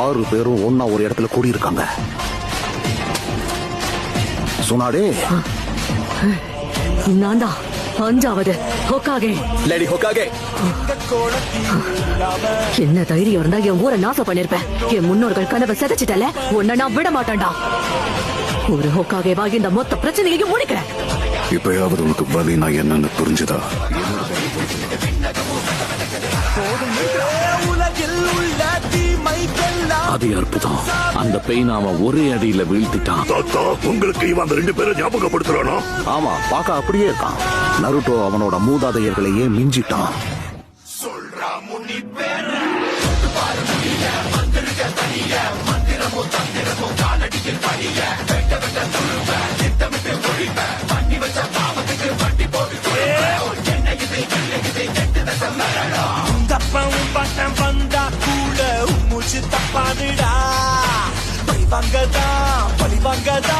6 பேரும் ஒன்னா ஒரு இடத்துல கூடியிருக்காங்க. சுனாடே, நான் தான் 5வது ஹோக்காகே. லேடி ஹோக்காகே, என்ன தைரியம் இருந்தா என் ஊரை நாசம் பண்ணிருப்பேன். என் முன்னோர்கள் கனவை செதைச்சிட்டல, உன்னை நான் விட மாட்டேன்டா. ஒரு ஹோக்காகேவா இந்த மொத்த பிரச்சனையையும் முடிக்கிறேன். இப்பயாவது உனக்கு வலி நான் என்னன்னு புரிஞ்சுதா? அது அற்புதம். அந்த பெயின் அவன் ஒரே அடியில வீழ்த்திட்டான். உங்களுக்கு இவன் அந்த 2 பேரை ஞாபகப்படுத்துறானா? ஆமா, பார்க்க அப்படியே இருக்கான். நருட்டோ அவனோட மூதாதையர்களையே மிஞ்சிட்டான். பழிவாங்கதா